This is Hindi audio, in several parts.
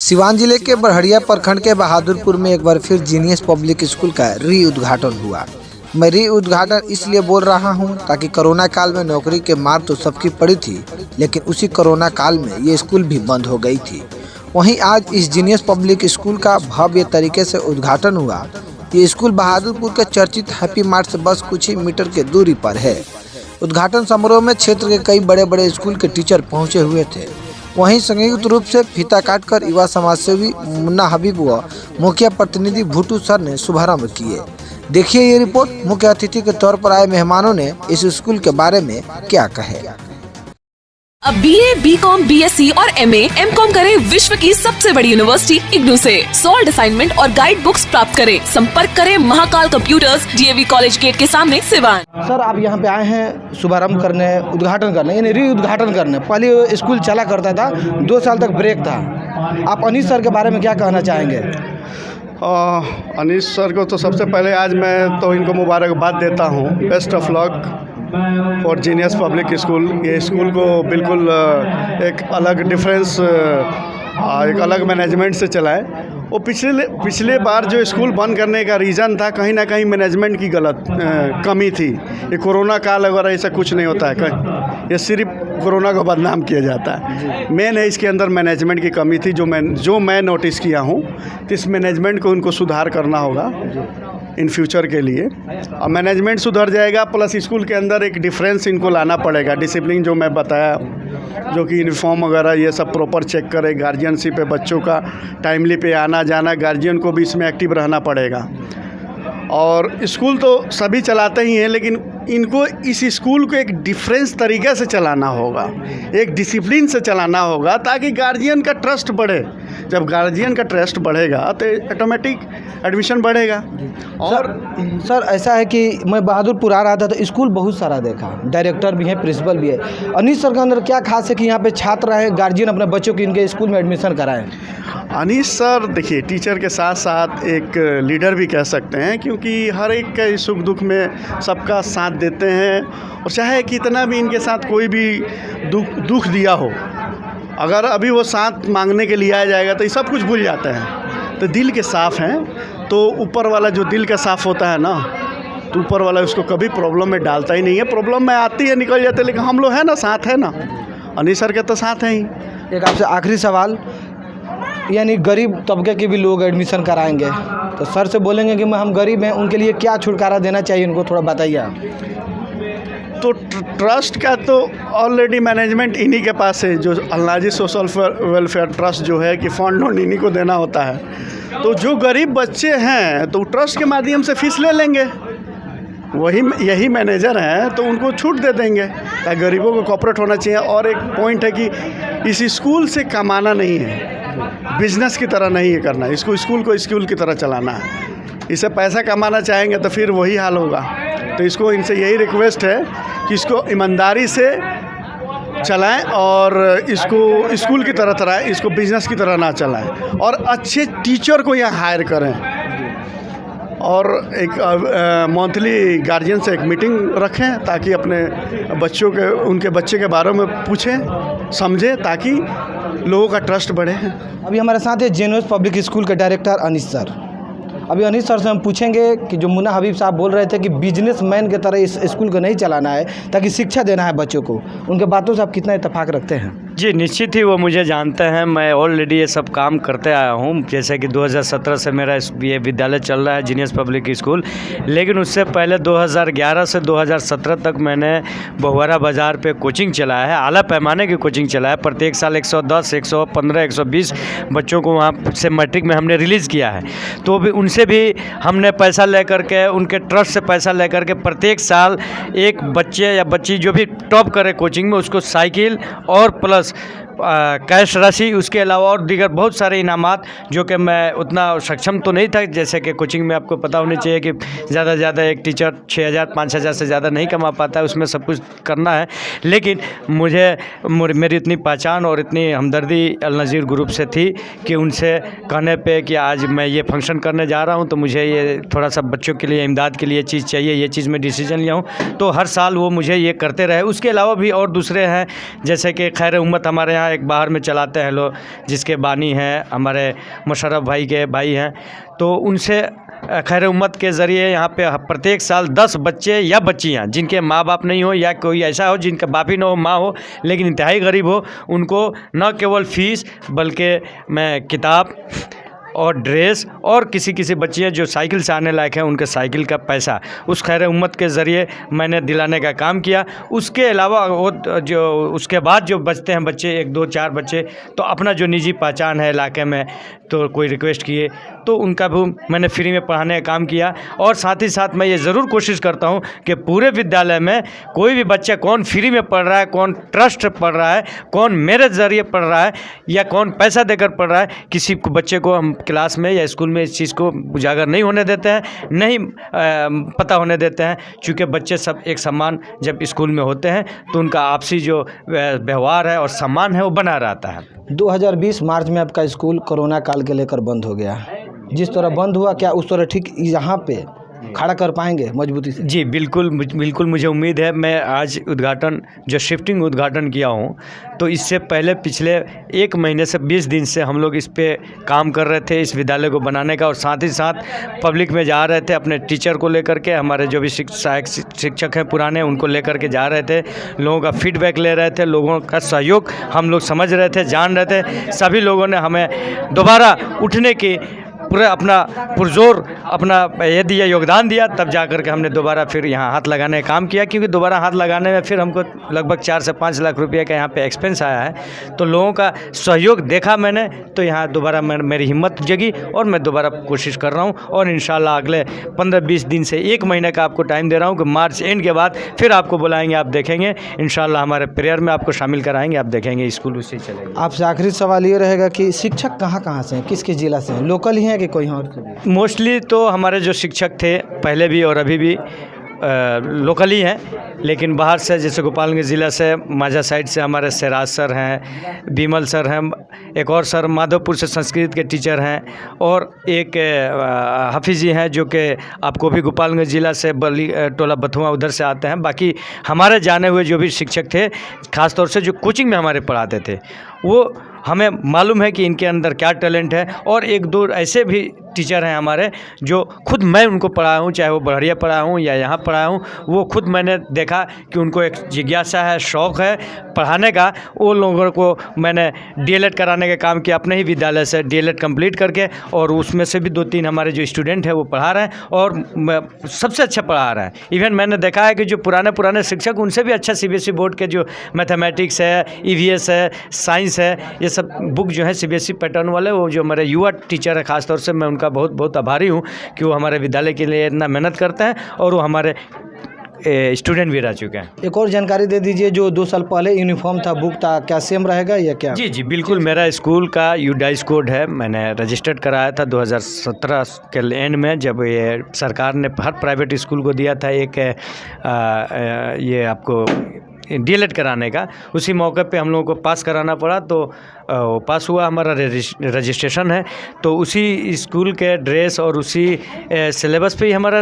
सिवान जिले के बड़हरिया प्रखंड के बहादुरपुर में एक बार फिर जीनियस पब्लिक स्कूल का री उद्घाटन हुआ। मैं री उद्घाटन इसलिए बोल रहा हूं ताकि कोरोना काल में नौकरी के मार तो सबकी पड़ी थी, लेकिन उसी कोरोना काल में ये स्कूल भी बंद हो गई थी। वहीं आज इस जीनियस पब्लिक स्कूल का भव्य तरीके से उद्घाटन हुआ। ये स्कूल बहादुरपुर के चर्चित हैप्पी मार्ट से बस कुछ ही मीटर की दूरी पर है। उद्घाटन समारोह में क्षेत्र के कई बड़े बड़े स्कूल के टीचर पहुंचे हुए थे। वहीं संयुक्त रूप से फीता काटकर युवा समाज सेवी मुन्ना हबीब व मुखिया प्रतिनिधि भुट्टू सर ने शुभारंभ किए। देखिए ये रिपोर्ट। मुख्य अतिथि के तौर पर आए मेहमानों ने इस स्कूल के बारे में क्या कहे। अब BA, BCom, BSc और MA, MCom करें विश्व की सबसे बड़ी यूनिवर्सिटी इग्नू से। सॉल्ड असाइनमेंट और गाइड बुक्स प्राप्त करें। संपर्क करें Mahakal computers, DAV college gate के सामने, सिवान। सर, आप यहाँ पे आए हैं शुभारंभ करने, उद्घाटन करने, यानी री उद्घाटन करने। पहले स्कूल चला करता था, 2 साल तक ब्रेक था। आप अनीश सर के बारे में क्या कहना चाहेंगे? अनीश सर को तो सबसे पहले आज मैं तो इनको मुबारकबाद देता हूँ। Best of luck for genius public school. ये स्कूल को बिल्कुल एक अलग डिफरेंस, एक अलग मैनेजमेंट से चलाए। वो पिछले बार जो स्कूल बंद करने का रीज़न था, कहीं ना कहीं मैनेजमेंट की कमी थी। ये कोरोना काल अगर ऐसा कुछ नहीं होता है, ये सिर्फ कोरोना को बदनाम किया जाता है। मेन है इसके अंदर मैनेजमेंट की कमी थी, जो मैं नोटिस किया हूँ। तो इस मैनेजमेंट को उनको सुधार करना होगा इन फ्यूचर के लिए। अब मैनेजमेंट सुधर जाएगा, प्लस स्कूल के अंदर एक डिफरेंस इनको लाना पड़ेगा। डिसिप्लिन जो मैं बताया, जो कि यूनिफॉर्म वगैरह ये सब प्रॉपर चेक करे। गार्जियनशिप है, बच्चों का टाइमली पे आना जाना, गार्जियन को भी इसमें एक्टिव रहना पड़ेगा। और स्कूल तो सभी चलाते ही हैं, लेकिन इनको इस स्कूल को एक डिफरेंस तरीक़े से चलाना होगा, एक डिसिप्लिन से चलाना होगा, ताकि गार्जियन का ट्रस्ट बढ़े। जब गार्जियन का ट्रस्ट बढ़ेगा तो ऑटोमेटिक एडमिशन बढ़ेगा। और सर ऐसा है कि मैं बहादुरपुर आ रहा था तो स्कूल बहुत सारा देखा, डायरेक्टर भी है, प्रिंसिपल भी है। अनीश सर के अंदर क्या खास है कि यहाँ पे छात्र हैं, गार्जियन अपने बच्चों को इनके स्कूल में एडमिशन कराएं? अनीश सर देखिए, टीचर के साथ साथ एक लीडर भी कह सकते हैं, क्योंकि हर एक के सुख दुख में सबका साथ देते हैं। और चाहे कितना भी इनके साथ कोई भी दुख दिया हो, अगर अभी वो साथ मांगने के लिए आ जाएगा तो ये सब कुछ भूल जाते हैं। तो दिल के साफ़ हैं, तो ऊपर वाला जो दिल का साफ़ होता है ना, तो ऊपर वाला उसको कभी प्रॉब्लम में डालता ही नहीं है। प्रॉब्लम में आती है, निकल जाते हैं, लेकिन हम लोग हैं ना, साथ है ना। अनीश सर के तो साथ हैं ही। एक आपसे आखिरी सवाल, यानी गरीब तबके के भी लोग एडमिशन कराएंगे तो सर से बोलेंगे कि हम गरीब हैं, उनके लिए क्या छुटकारा देना चाहिए, उनको थोड़ा बताइए। तो ट्रस्ट का तो ऑलरेडी मैनेजमेंट इन्हीं के पास है। जो अल्लाजी सोशल वेलफेयर ट्रस्ट जो है कि फंड उन्होंने इन्हीं को देना होता है। तो जो गरीब बच्चे हैं तो ट्रस्ट के माध्यम से फीस ले लेंगे, यही मैनेजर हैं, तो उनको छूट दे देंगे ताकि गरीबों को कॉपरेट होना चाहिए। और एक पॉइंट है कि इस स्कूल से कमाना नहीं है, बिजनेस की तरह नहीं है करना, इसको स्कूल को स्कूल की तरह चलाना है। इसे पैसा कमाना चाहेंगे तो फिर वही हाल होगा। तो इसको इनसे यही रिक्वेस्ट है कि इसको ईमानदारी से चलाएं और इसको स्कूल की तरह चलाएं, इसको बिजनेस की तरह ना चलाएं। और अच्छे टीचर को यहाँ हायर करें, और एक मंथली गार्जियन से एक मीटिंग रखें, ताकि अपने बच्चों के, उनके बच्चे के बारे में पूछें, समझें, ताकि लोगों का ट्रस्ट बढ़े। अभी हमारे साथ है जीनियस पब्लिक स्कूल के डायरेक्टर अनीश सर। अभी अनीश सर से हम पूछेंगे कि जो मुन्ना हबीब साहब बोल रहे थे कि बिजनेसमैन की तरह इस स्कूल को नहीं चलाना है, ताकि शिक्षा देना है बच्चों को, उनके बातों से आप कितना इत्तेफाक रखते हैं? जी निश्चित ही, वो मुझे जानते हैं। मैं ऑलरेडी ये सब काम करते आया हूँ। जैसे कि 2017 से मेरा ये विद्यालय चल रहा है, जीनियस पब्लिक स्कूल। लेकिन उससे पहले 2011 से 2017 तक मैंने बहुआरा बाज़ार पे कोचिंग चलाया है, आला पैमाने की कोचिंग चलाया है। प्रत्येक साल 110, 115, 120 बच्चों को वहाँ से मैट्रिक में हमने रिलीज़ किया है। तो भी उनसे भी हमने पैसा लेकर के, उनके ट्रस्ट से पैसा लेकर के प्रत्येक साल एक बच्चे या बच्ची जो भी टॉप करे कोचिंग में, उसको साइकिल और प्लस कैश राशि, उसके अलावा और दीगर बहुत सारे इनामात, जो कि मैं उतना सक्षम तो नहीं था। जैसे कि कोचिंग में आपको पता होनी चाहिए कि ज़्यादा से ज़्यादा एक टीचर 6,000 5,000 से ज़्यादा नहीं कमा पाता है, उसमें सब कुछ करना है। लेकिन मेरी इतनी पहचान और इतनी हमदर्दी अल नज़ीर ग्रुप से थी कि उनसे कहने पे कि आज मैं ये फंक्शन करने जा रहा हूँ, तो मुझे ये थोड़ा सा बच्चों के लिए इमदाद के लिए चीज़ चाहिए, ये चीज़ मैं डिसीजन लिया हूँ। तो हर साल वो मुझे ये करते रहे। उसके अलावा भी और दूसरे हैं, जैसे कि खैर उम्मत हमारे यहाँ संस्था एक बाहर में चलाते हैं लोग, जिसके बानी हैं हमारे मुशर्रफ भाई के भाई हैं, तो उनसे खैर उम्मत के ज़रिए यहाँ पे प्रत्येक साल 10 बच्चे या बच्चियाँ जिनके माँ बाप नहीं हो या कोई ऐसा हो जिनका बाप ही ना हो, माँ हो, लेकिन इंतहाई गरीब हो, उनको न केवल फ़ीस बल्कि मैं किताब और ड्रेस और किसी बच्चियाँ जो साइकिल से आने लायक हैं उनके साइकिल का पैसा उस खैर उम्मत के ज़रिए मैंने दिलाने का काम किया। उसके अलावा वो जो उसके बाद जो बचते हैं बच्चे 1 2 4 बच्चे, तो अपना जो निजी पहचान है इलाके में, तो कोई रिक्वेस्ट किए तो उनका भी मैंने फ्री में पढ़ाने का काम किया। और साथ ही साथ मैं ये ज़रूर कोशिश करता हूँ कि पूरे विद्यालय में कोई भी बच्चा कौन फ्री में पढ़ रहा है, कौन ट्रस्ट पढ़ रहा है, कौन मेरे ज़रिए पढ़ रहा है या कौन पैसा देकर पढ़ रहा है, किसी बच्चे को हम क्लास में या स्कूल में इस चीज़ को उजागर नहीं होने देते हैं, नहीं पता होने देते हैं। चूँकि बच्चे सब एक समान जब स्कूल में होते हैं तो उनका आपसी जो व्यवहार है और सम्मान है वो बना रहता है। 2020 मार्च में आपका स्कूल कोरोना काल के लेकर बंद हो गया। जिस तरह बंद हुआ, क्या उस तरह ठीक यहाँ पे खड़ा कर पाएंगे मजबूती से? जी बिल्कुल मुझे उम्मीद है। मैं आज उद्घाटन जो शिफ्टिंग उद्घाटन किया हूँ, तो इससे पहले पिछले 1 महीने से 20 दिन से हम लोग इस पे काम कर रहे थे, इस विद्यालय को बनाने का, और साथ ही साथ पब्लिक में जा रहे थे अपने टीचर को लेकर के, हमारे जो भी शिक्षक हैं पुराने उनको लेकर के जा रहे थे, लोगों का फीडबैक ले रहे थे, लोगों का सहयोग हम लोग समझ रहे थे, जान रहे थे। सभी लोगों ने हमें दोबारा उठने की पूरा अपना पुरजोर अपना ये दिया, योगदान दिया, तब जा कर के हमने दोबारा फिर यहाँ हाथ लगाने का काम किया। क्योंकि दोबारा हाथ लगाने में फिर हमको लगभग 4 से 5 लाख रुपये का यहाँ पे एक्सपेंस आया है। तो लोगों का सहयोग देखा मैंने, तो यहाँ दोबारा मेरी हिम्मत जगी और मैं दोबारा कोशिश कर रहा हूँ। और इंशाल्लाह अगले 15-20 दिन से 1 महीने का आपको टाइम दे रहा हूँ कि मार्च एंड के बाद फिर आपको बुलाएंगे, आप देखेंगे इंशाल्लाह हमारे प्रेयर में आपको शामिल कराएंगे, आप देखेंगे स्कूल उसी चलेगा। आपसे आखिरी सवाल ये रहेगा कि शिक्षक कहाँ से हैं, किस ज़िला से हैं, लोकल ही हैं कि कोई और? मोस्टली तो हमारे जो शिक्षक थे पहले भी और अभी भी लोकल ही हैं, लेकिन बाहर से जैसे गोपालगंज ज़िला से माझा साइड से हमारे सिराज सर हैं, बिमल सर हैं, एक और सर माधोपुर से संस्कृत के टीचर हैं, और एक हाफिज़ जी हैं जो कि आपको भी गोपालगंज ज़िला से बली टोला बथुआ उधर से आते हैं। बाकी हमारे जाने हुए जो भी शिक्षक थे, ख़ास तौर से जो कोचिंग में हमारे पढ़ाते थे, वो हमें मालूम है कि इनके अंदर क्या टैलेंट है। और 1-2 ऐसे भी टीचर हैं हमारे जो खुद मैं उनको पढ़ाया हूँ, चाहे वो बड़हरिया पढ़ाया हूँ या यहाँ पढ़ाया हूँ, वो खुद मैंने देखा कि उनको एक जिज्ञासा है, शौक़ है पढ़ाने का। वो लोगों को मैंने डीएलएड कराने का काम किया अपने ही विद्यालय से, डीएलएड कंप्लीट करके, और उसमें से भी 2-3 हमारे जो स्टूडेंट हैं वो पढ़ा रहे हैं और सबसे अच्छा पढ़ा रहे हैं। इवन मैंने देखा है कि जो पुराने शिक्षक उनसे भी अच्छा सीबीएसई बोर्ड के जो मैथमेटिक्स है, ईवीएस है, साइंस है, ये सब बुक जो है सीबीएसई पैटर्न वाले, वो जो हमारे युवा टीचर है ख़ासतौर से मैं उनका बहुत आभारी हूँ कि वो हमारे विद्यालय के लिए इतना मेहनत करते हैं और वो हमारे स्टूडेंट भी रह चुके हैं। एक और जानकारी दे दीजिए, जो 2 साल पहले यूनिफॉर्म था, बुक था, क्या सेम रहेगा या क्या? जी बिल्कुल, मेरा स्कूल का यूडाइस कोड है, मैंने रजिस्टर्ड कराया था 2017 के एंड में, जब ये सरकार ने हर प्राइवेट स्कूल को दिया था एक ये आपको डीएलएड कराने का। उसी मौके पे हम लोगों को पास कराना पड़ा, तो पास हुआ, हमारा रजिस्ट्रेशन है। तो उसी स्कूल के ड्रेस और उसी सिलेबस पे ही हमारा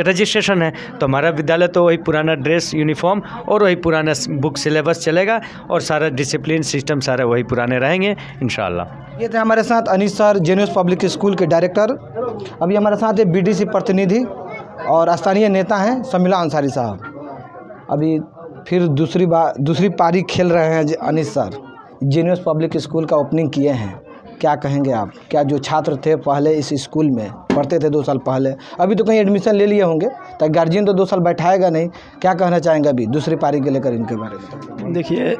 रजिस्ट्रेशन है। तो हमारा विद्यालय तो वही पुराना ड्रेस, यूनिफॉर्म और वही पुराना बुक सिलेबस चलेगा, और सारा डिसिप्लिन सिस्टम सारे वही पुराने रहेंगे इंशाल्लाह। ये थे हमारे साथ Anees sir, genius public school के डायरेक्टर। अभी हमारे साथ है बीडीसी प्रतिनिधि और स्थानीय नेता हैं शमीला अंसारी साहब। अभी फिर दूसरी पारी खेल रहे हैं Anees sir, genius public school का ओपनिंग किए हैं। क्या कहेंगे आप? क्या जो छात्र थे पहले इस स्कूल में पढ़ते थे 2 साल पहले, अभी तो कहीं एडमिशन ले लिए होंगे, तो गार्जियन तो 2 साल बैठाएगा नहीं, क्या कहना चाहेंगे अभी दूसरी पारी के लेकर इनके बारे में? देखिए,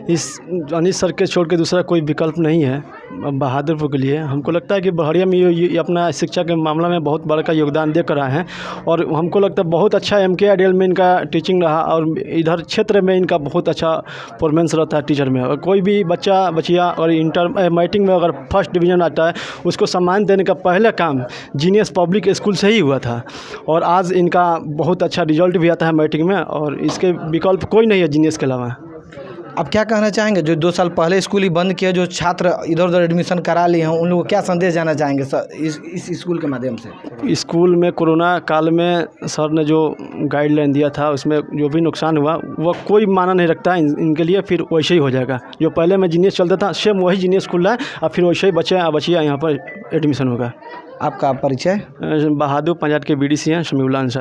इस अनीस सर के छोड़ के दूसरा कोई विकल्प नहीं है बहादुरपुर के लिए। हमको लगता है कि बड़हरिया में ये अपना शिक्षा के मामला में बहुत बड़ा का योगदान दे कर रहे हैं, और हमको लगता है बहुत अच्छा MK आइडियल में इनका टीचिंग रहा, और इधर क्षेत्र में इनका बहुत अच्छा परफॉर्मेंस रहता है टीचर में। और कोई भी बच्चिया और इंटर मैट्रिक में अगर फर्स्ट डिवीज़न आता है, उसको सम्मान देने का पहला काम जीनियस पब्लिक स्कूल से ही हुआ था, और आज इनका बहुत अच्छा रिजल्ट भी आता है मैट्रिक में, और इसके विकल्प कोई नहीं है जीनियस के अलावा। आप क्या कहना चाहेंगे जो 2 साल पहले स्कूल ही बंद किया, जो छात्र इधर उधर एडमिशन करा लिए हैं, उन लोगों को क्या संदेश जाना चाहेंगे सर इस स्कूल के माध्यम से? स्कूल में कोरोना काल में सर ने जो गाइडलाइन दिया था उसमें जो भी नुकसान हुआ वह कोई माना नहीं रखता इनके लिए। फिर वैसे ही हो जाएगा, जो पहले में जीनियस चलता था सेम वही जीनियस खुल रहा है, अब फिर वैसे ही बचिया यहाँ पर एडमिशन होगा। आपका परिचय? बहादुर पंजाब के BDC हैं शमीउल्लाह अंसारी।